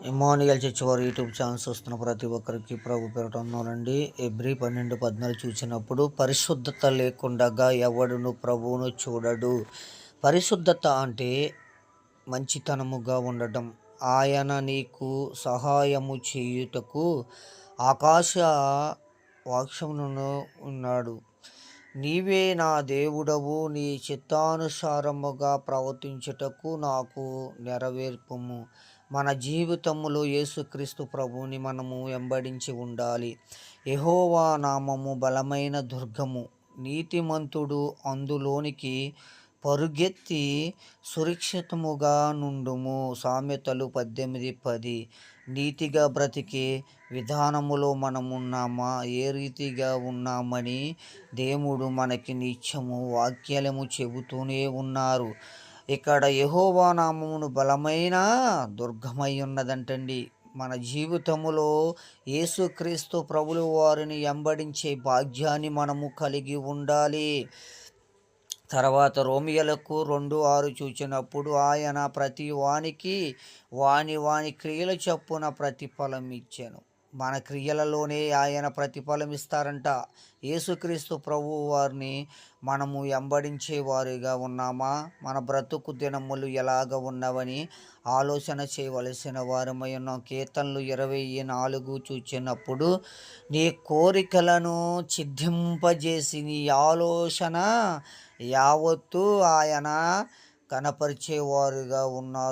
Emmanuel church వారి YouTube channel చూస్తున్న ప్రతి ఒక్కరికి ప్రభు పేరట వందనాలండి. ఎబ్రీ 12:14 చూసినప్పుడు పరిశుద్ధత లేకుండా ఎవడును ప్రభువును చూడడు. పరిశుద్ధత అంటే మంచితనముగా ఉండటం. ఆయన నీకు సహాయము చేయుటకు ఆకాశ వాక్షమును ఉన్నాడు. నీవే నా దేవుడవు, నీ చిత్తానుసారముగా ప్రవర్తించుటకు నాకు నెరవేర్పుము. మన జీవితంలో యేసుక్రీస్తు ప్రభువుని మనము వెంబడించి ఉండాలి. యెహోవా నామము బలమైన దుర్గము, నీతిమంతుడు అందులోనికి పరుగెత్తి సురక్షితముగా నుండుము. సామెతలు 18:10. నీతిగా బ్రతికే విధానములో మనమున్నామా, ఏ రీతిగా ఉన్నామని దేవుడు మనకి నిత్యము వాక్యాలము చెబుతూనే ఉన్నారు. ఇక్కడ యెహోవా నామమును బలమైన దుర్గమై ఉన్నదంటండి. మన జీవితములో యేసుక్రీస్తు ప్రభుల వారిని వెంబడించే భాగ్యాన్ని మనము కలిగి ఉండాలి. తర్వాత రోమియోలకు 2:6 చూచినప్పుడు ఆయన ప్రతి వానికి వాని క్రియల చొప్పున ప్రతిఫలం ఇచ్చెను. మన క్రియలలోనే ఆయన ప్రతిఫలం ఇస్తారంట. యేసుక్రీస్తు ప్రభు వారిని మనము వెంబడించే వారిగా ఉన్నామా? మన బ్రతుకు దినములు ఎలాగ ఉన్నవని ఆలోచన చేయవలసిన వారమై ఉన్నాం. కీర్తనలు 24 చూచినప్పుడు నీ కోరికలను సిద్ధింపజేసి నీ ఆలోచన యావత్తు ఆయన కనపరిచేవారుగా ఉన్నారు.